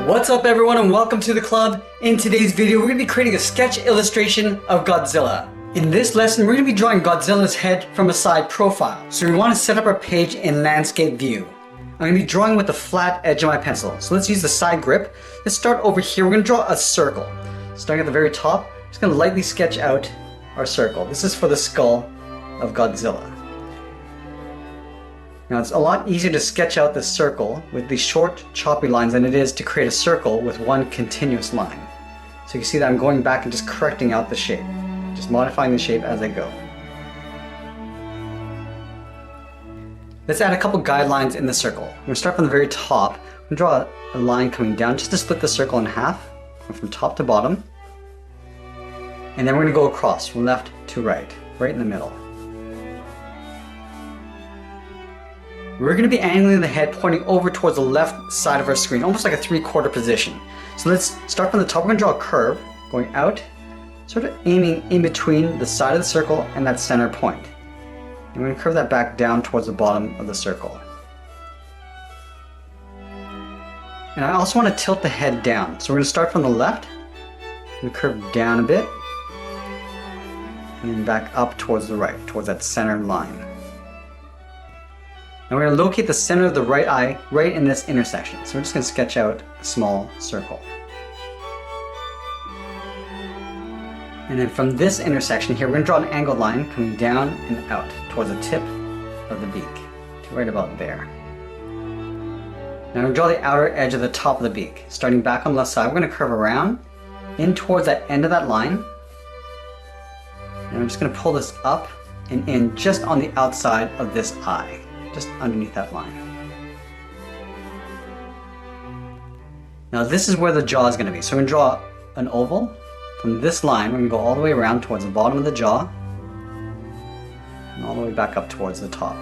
What's up everyone and welcome to the club. In today's video we're going to be creating a sketch illustration of Godzilla. In this lesson we're going to be drawing Godzilla's head from a side profile. So we want to set up our page in landscape view. I'm going to be drawing with the flat edge of my pencil. So let's use the side grip. Let's start over here. We're going to draw a circle. Starting at the very top, just going to lightly sketch out our circle. This is for the skull of Godzilla. Now it's a lot easier to sketch out this circle with these short choppy lines than it is to create a circle with one continuous line. So you can see that I'm going back and just correcting out the shape, just modifying the shape as I go. Let's add a couple guidelines in the circle. I'm going to start from the very top. I'm going to draw a line coming down just to split the circle in half, from top to bottom. And then we're going to go across from left to right in the middle. We're going to be angling the head pointing over towards the left side of our screen, almost like a 3/4 position. So let's start from the top. We're going to draw a curve going out, sort of aiming in between the side of the circle and that center point. And we're going to curve that back down towards the bottom of the circle. And I also want to tilt the head down. So we're going to start from the left, and curve down a bit, and then back up towards the right, towards that center line. Now we're going to locate the center of the right eye right in this intersection. So we're just going to sketch out a small circle. And then from this intersection here, we're going to draw an angled line coming down and out towards the tip of the beak, to right about there. Now we're going to draw the outer edge of the top of the beak. Starting back on the left side, we're going to curve around in towards that end of that line. And I'm just going to pull this up and in just on the outside of this eye, just underneath that line. Now this is where the jaw is going to be. So we're going to draw an oval. From this line, we're going to go all the way around towards the bottom of the jaw, and all the way back up towards the top.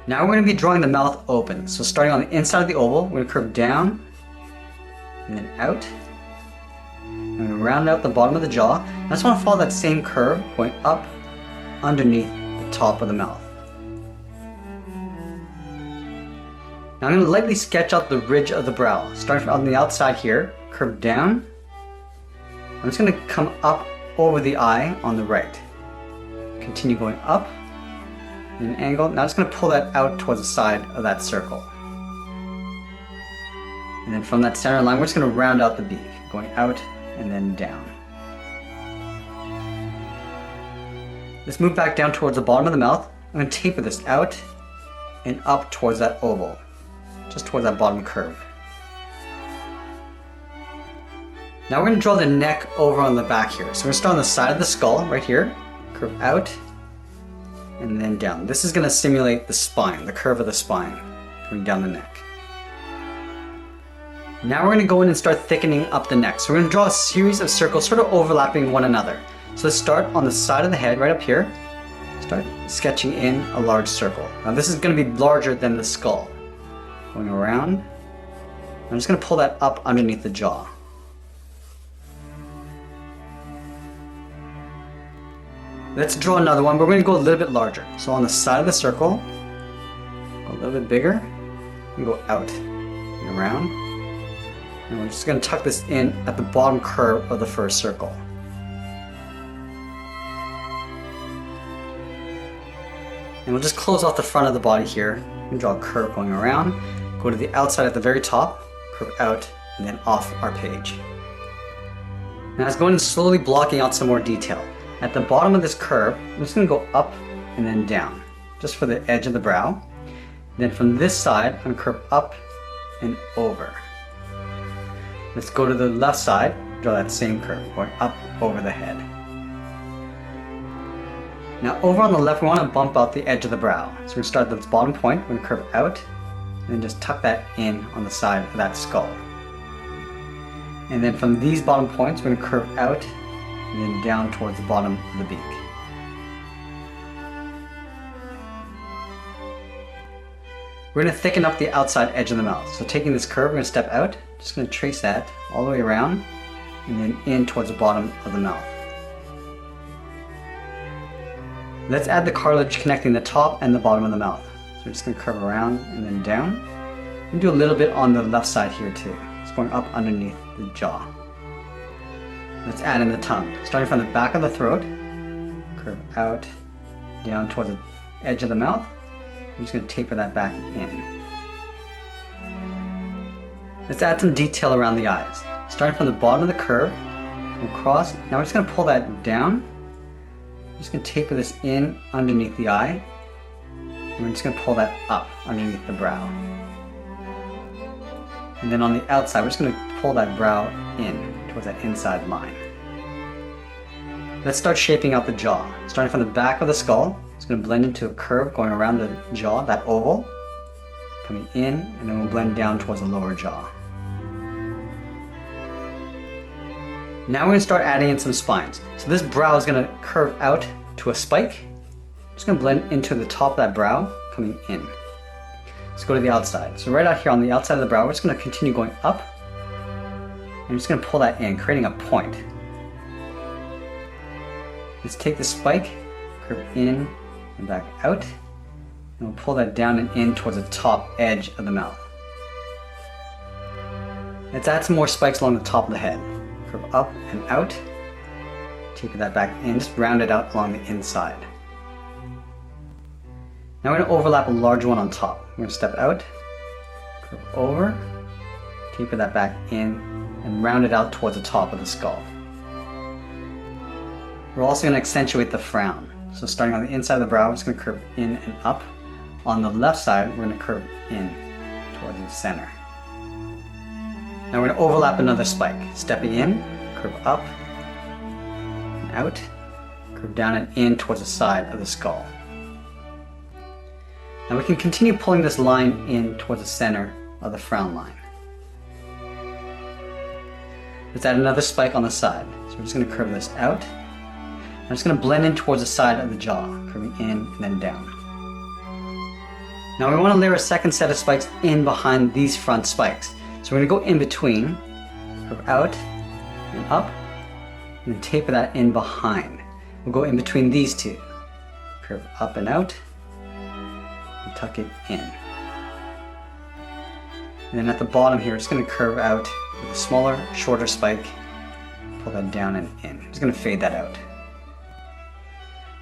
Now we're going to be drawing the mouth open. So starting on the inside of the oval, we're going to curve down, and then out, and we're going to round out the bottom of the jaw. I just want to follow that same curve, going up underneath the top of the mouth. Now I'm going to lightly sketch out the ridge of the brow. Starting on the outside here, curve down. I'm just going to come up over the eye on the right. Continue going up in an angle. Now I'm just going to pull that out towards the side of that circle. And then from that center line, we're just going to round out the beak, going out and then down. Let's move back down towards the bottom of the mouth. I'm going to taper this out and up towards that oval, just towards that bottom curve. Now we're going to draw the neck over on the back here. So we're going to start on the side of the skull right here, curve out, and then down. This is going to simulate the spine, the curve of the spine, going down the neck. Now we're going to go in and start thickening up the neck. So we're going to draw a series of circles sort of overlapping one another. So let's start on the side of the head right up here. Start sketching in a large circle. Now this is going to be larger than the skull. Going around. I'm just going to pull that up underneath the jaw. Let's draw another one, but we're going to go a little bit larger. So on the side of the circle, go a little bit bigger, and go out and around. And we're just going to tuck this in at the bottom curve of the first circle. And we'll just close off the front of the body here and draw a curve going around. Go to the outside at the very top, curve out, and then off our page. Now let's go in and slowly blocking out some more detail. At the bottom of this curve, I'm just going to go up and then down, just for the edge of the brow. Then from this side, I'm going to curve up and over. Let's go to the left side, draw that same curve, going up over the head. Now over on the left, we want to bump out the edge of the brow. So we're going to start at this bottom point, we're going to curve out, and then just tuck that in on the side of that skull. And then from these bottom points, we're going to curve out, and then down towards the bottom of the beak. We're going to thicken up the outside edge of the mouth. So taking this curve, we're going to step out, just going to trace that all the way around, and then in towards the bottom of the mouth. Let's add the cartilage connecting the top and the bottom of the mouth. So we're just going to curve around and then down. And do a little bit on the left side here too. It's going up underneath the jaw. Let's add in the tongue. Starting from the back of the throat, curve out, down towards the edge of the mouth. I'm just going to taper that back in. Let's add some detail around the eyes. Starting from the bottom of the curve, go across. Now we're just going to pull that down. I'm just going to taper this in underneath the eye. And we're just going to pull that up underneath the brow. And then on the outside, we're just going to pull that brow in towards that inside line. Let's start shaping out the jaw. Starting from the back of the skull, it's going to blend into a curve going around the jaw, that oval, coming in, and then we'll blend down towards the lower jaw. Now we're going to start adding in some spines. So this brow is going to curve out to a spike. Just going to blend into the top of that brow, coming in. Let's go to the outside. So right out here on the outside of the brow, we're just going to continue going up. I'm just going to pull that in, creating a point. Let's take the spike, curve in and back out, and we'll pull that down and in towards the top edge of the mouth. Let's add some more spikes along the top of the head. Curve up and out, taper that back in, just round it out along the inside. Now we're going to overlap a larger one on top. We're going to step out, curve over, taper that back in, and round it out towards the top of the skull. We're also going to accentuate the frown. So starting on the inside of the brow, we're just going to curve in and up. On the left side, we're going to curve in towards the center. Now we're going to overlap another spike. Stepping in, curve up, and out, curve down and in towards the side of the skull. Now we can continue pulling this line in towards the center of the frown line. Let's add another spike on the side. So we're just going to curve this out. I'm just going to blend in towards the side of the jaw, curving in and then down. Now we want to layer a second set of spikes in behind these front spikes. So we're going to go in between, curve out and up, and then taper that in behind. We'll go in between these two. Curve up and out, and tuck it in. And then at the bottom here, it's going to curve out with a smaller, shorter spike, pull that down and in. I'm just going to fade that out.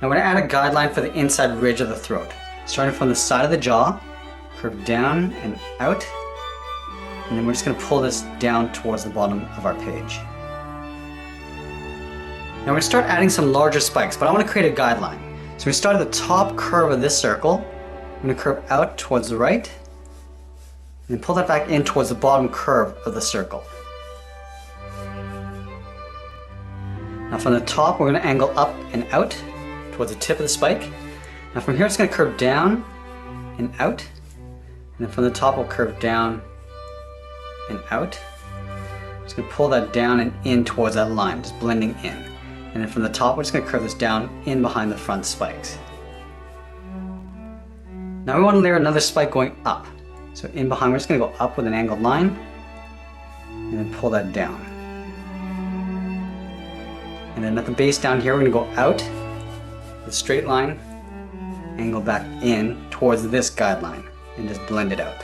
Now we're going to add a guideline for the inside ridge of the throat. Starting from the side of the jaw, curve down and out, and then we're just going to pull this down towards the bottom of our page. Now we're going to start adding some larger spikes, but I want to create a guideline. So we start at the top curve of this circle. I'm going to curve out towards the right, and then pull that back in towards the bottom curve of the circle. Now from the top, we're going to angle up and out towards the tip of the spike. Now from here, it's going to curve down and out, and then from the top, we'll curve down and out. Just going to pull that down and in towards that line, just blending in. And then from the top, we're just going to curve this down in behind the front spikes. Now we want to layer another spike going up. So in behind, we're just going to go up with an angled line, and then pull that down. And then at the base down here, we're going to go out with a straight line, angle back in towards this guideline, and just blend it out.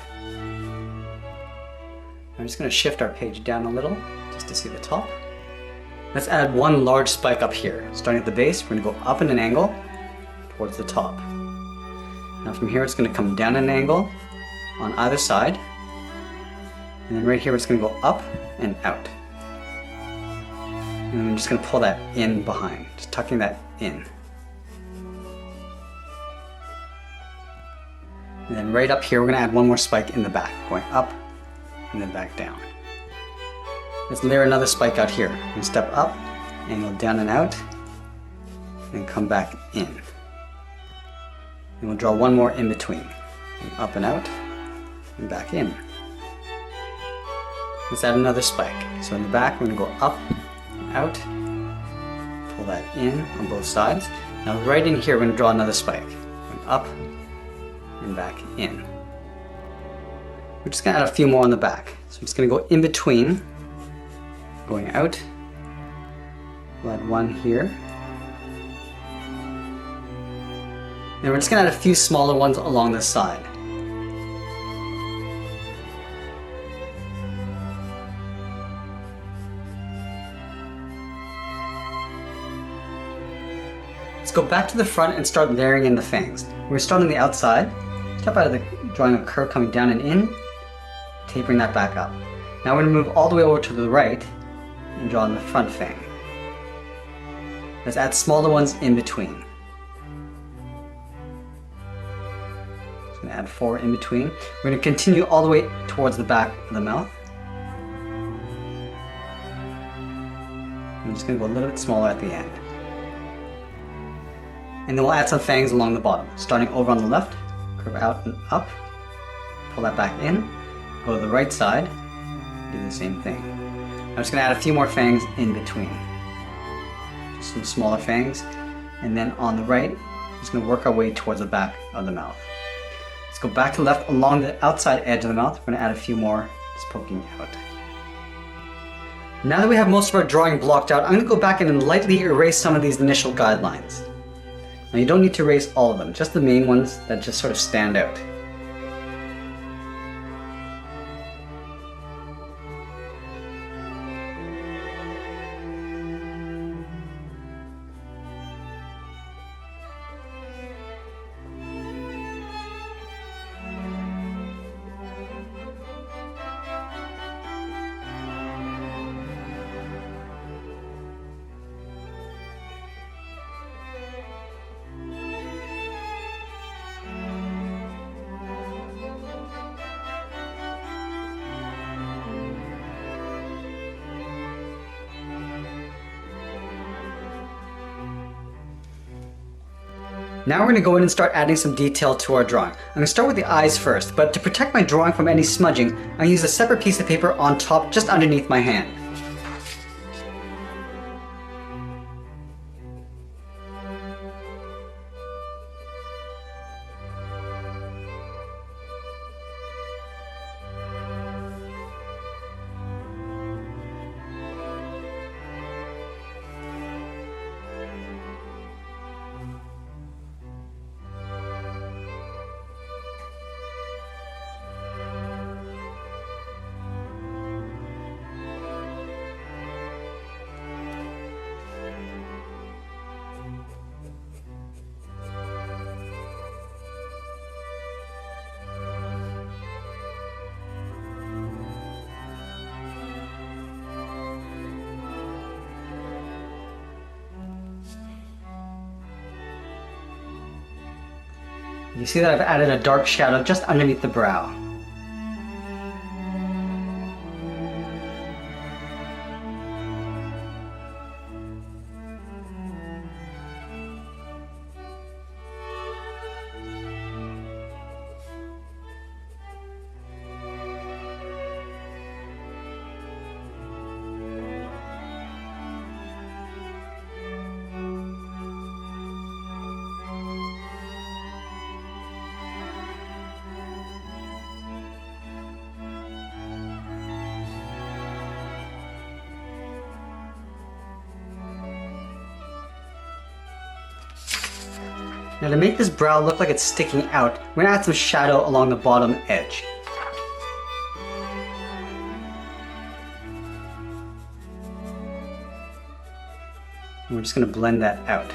I'm just going to shift our page down a little, just to see the top. Let's add one large spike up here. Starting at the base, we're going to go up in an angle towards the top. Now from here, it's going to come down an angle on either side. And then right here, it's going to go up and out. And then I'm just going to pull that in behind, just tucking that in. And then right up here, we're going to add one more spike in the back, going up and then back down. Let's layer another spike out here. We're going to step up, angle down and out, and come back in. And we'll draw one more in between. Up and out, and back in. Let's add another spike. So in the back, we're going to go up and out, pull that in on both sides. Now right in here, we're going to draw another spike. Going up and back in. We're just going to add a few more on the back. So I'm just going to go in between, going out. We'll add one here. And we're just going to add a few smaller ones along this side. Let's go back to the front and start layering in the fangs. We're going to start on the outside, step out of the drawing a curve coming down and in, tapering that back up. Now we're going to move all the way over to the right and draw in the front fang. Let's add smaller ones in between. Just going to add 4 in between. We're going to continue all the way towards the back of the mouth. I'm just going to go a little bit smaller at the end. And then we'll add some fangs along the bottom. Starting over on the left, curve out and up, pull that back in, go to the right side, do the same thing. I'm just going to add a few more fangs in between. Just some smaller fangs. And then on the right, we're just going to work our way towards the back of the mouth. Let's go back to the left along the outside edge of the mouth. We're going to add a few more just poking out. Now that we have most of our drawing blocked out, I'm going to go back in and lightly erase some of these initial guidelines. Now you don't need to erase all of them, just the main ones that just sort of stand out. Now we're going to go in and start adding some detail to our drawing. I'm going to start with the eyes first, but to protect my drawing from any smudging, I'm going to use a separate piece of paper on top just underneath my hand. You see that I've added a dark shadow just underneath the brow. Now to make this brow look like it's sticking out, we're going to add some shadow along the bottom edge. And we're just going to blend that out.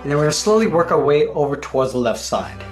And then we're going to slowly work our way over towards the left side.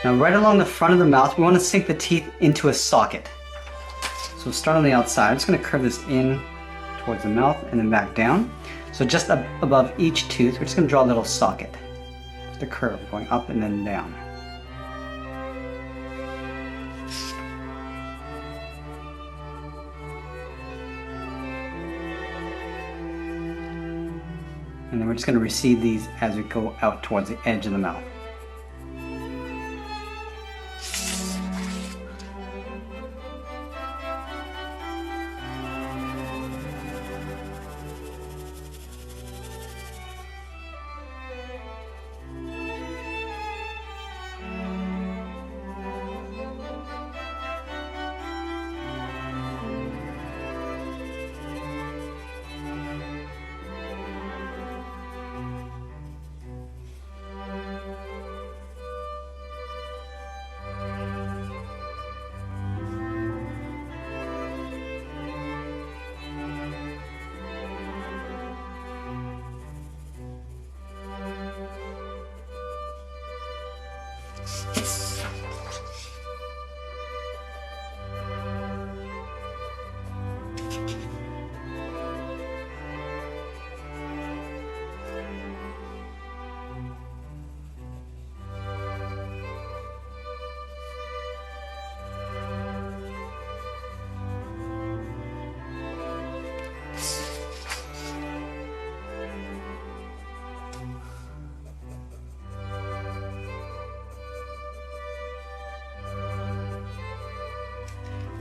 Now right along the front of the mouth, we want to sink the teeth into a socket. So we'll start on the outside. I'm just going to curve this in towards the mouth and then back down. So just above each tooth, we're just going to draw a little socket. Just a curve going up and then down. And then we're just going to recede these as we go out towards the edge of the mouth.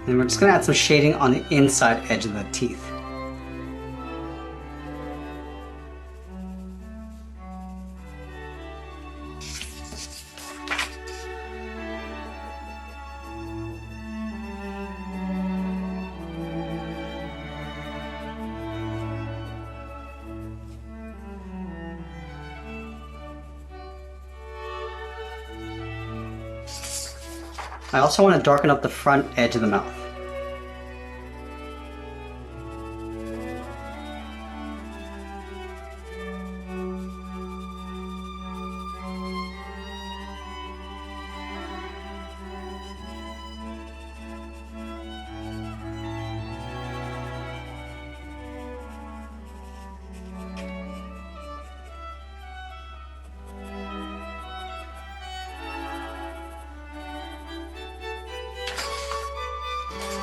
And we're just going to add some shading on the inside edge of the teeth. I also want to darken up the front edge of the mouth.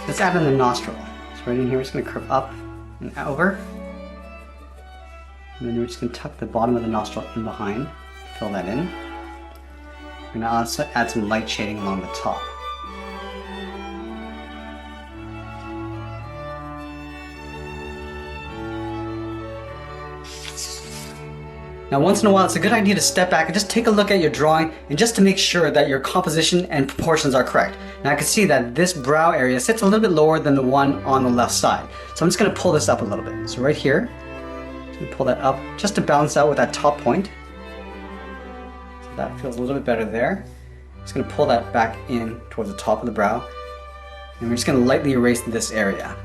Let's add in the nostril. So right in here, we're just going to curve up and over. And then we're just going to tuck the bottom of the nostril in behind, fill that in. We're going to also add some light shading along the top. Now once in a while, it's a good idea to step back and just take a look at your drawing and just to make sure that your composition and proportions are correct. Now I can see that this brow area sits a little bit lower than the one on the left side. So I'm just going to pull this up a little bit. So right here, I'm just going to pull that up just to balance out with that top point. So that feels a little bit better there. Just going to pull that back in towards the top of the brow. And we're just going to lightly erase this area.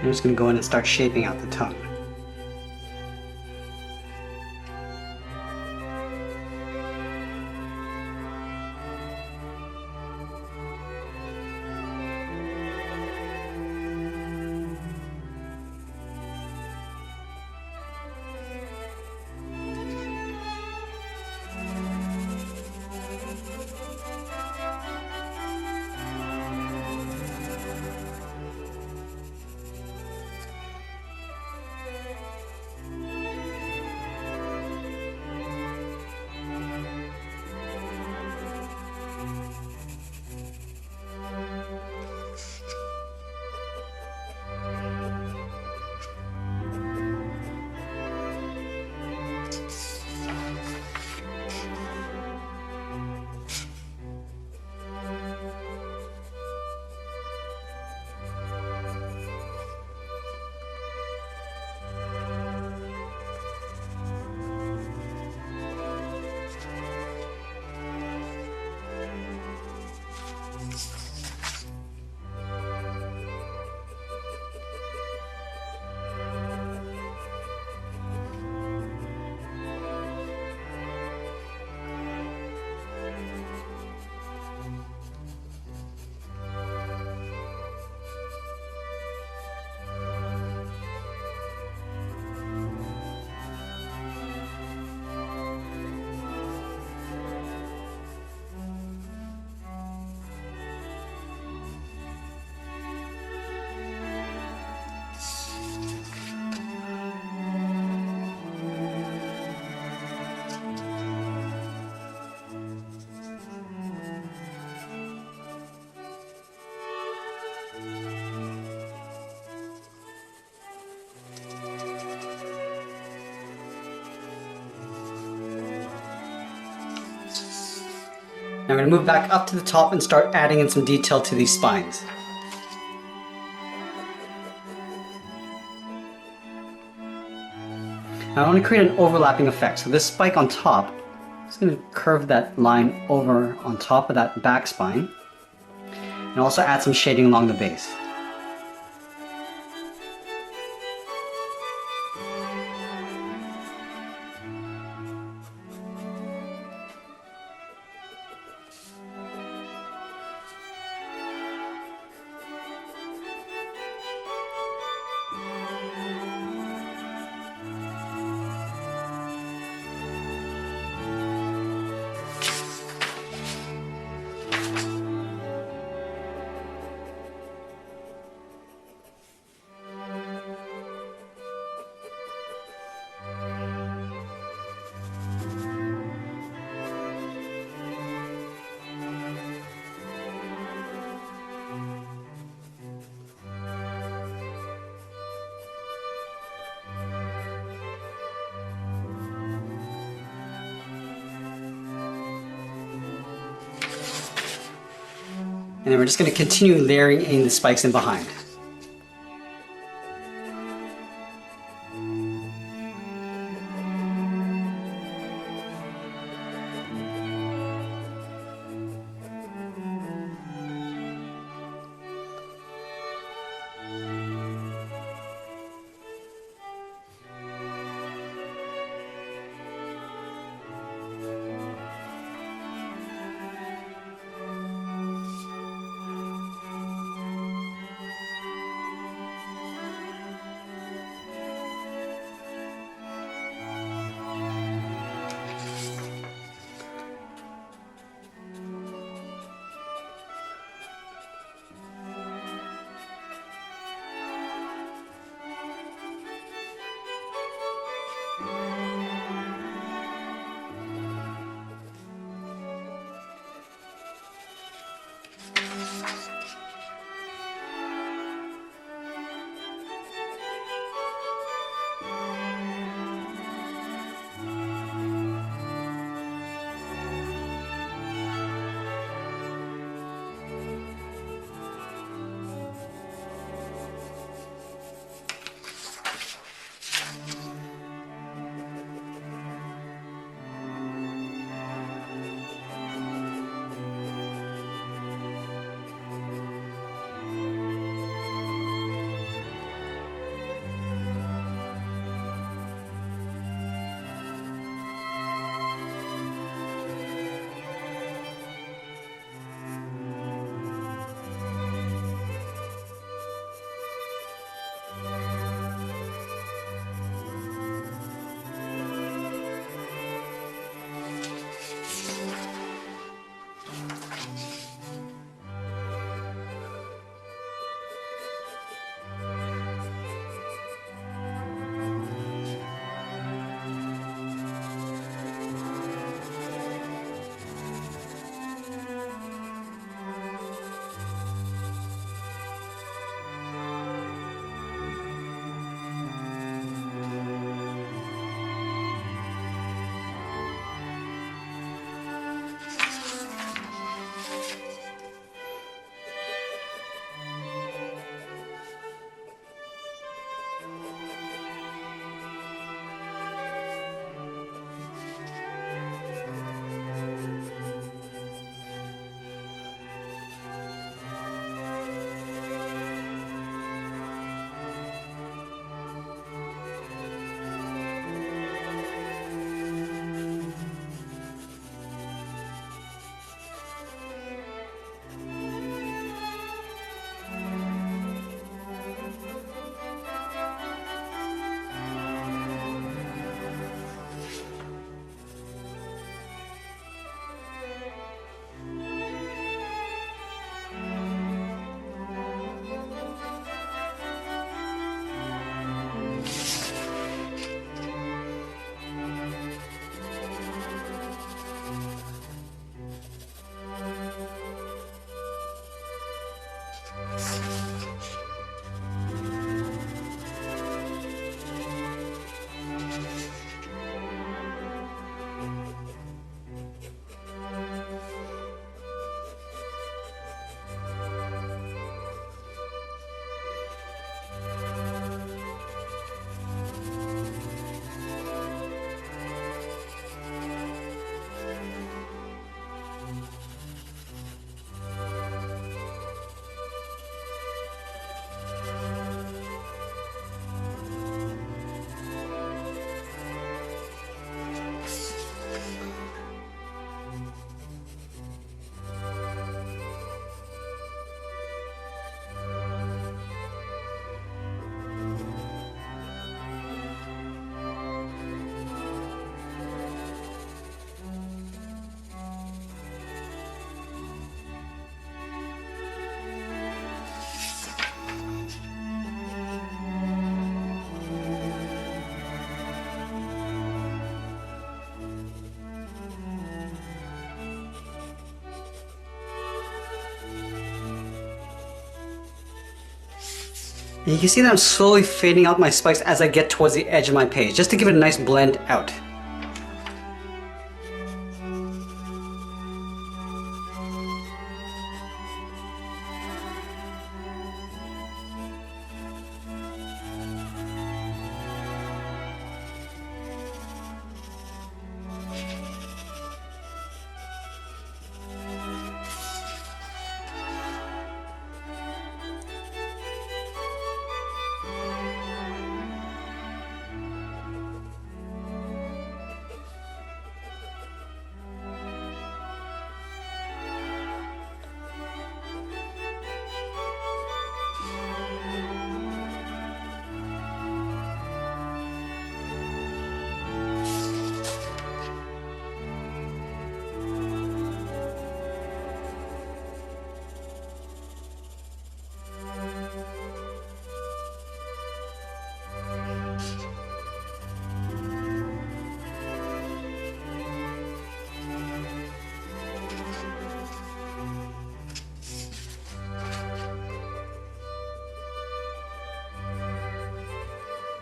I'm just going to go in and start shaping out the tongue. Now I'm going to move back up to the top and start adding in some detail to these spines. Now I want to create an overlapping effect. So this spike on top, I'm just going to curve that line over on top of that back spine and also add some shading along the base. And then we're just going to continue layering in the spikes in behind. And you can see that I'm slowly fading out my spikes as I get towards the edge of my page, just to give it a nice blend out.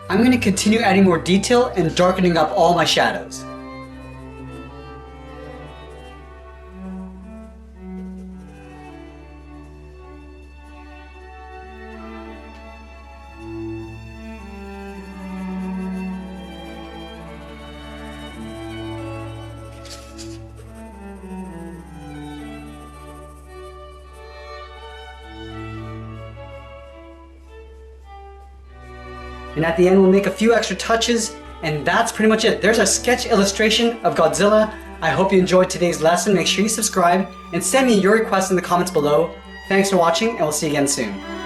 I'm going to continue adding more detail and darkening up all my shadows. And at the end, we'll make a few extra touches, and that's pretty much it. There's our sketch illustration of Godzilla. I hope you enjoyed today's lesson. Make sure you subscribe and send me your requests in the comments below. Thanks for watching, and we'll see you again soon.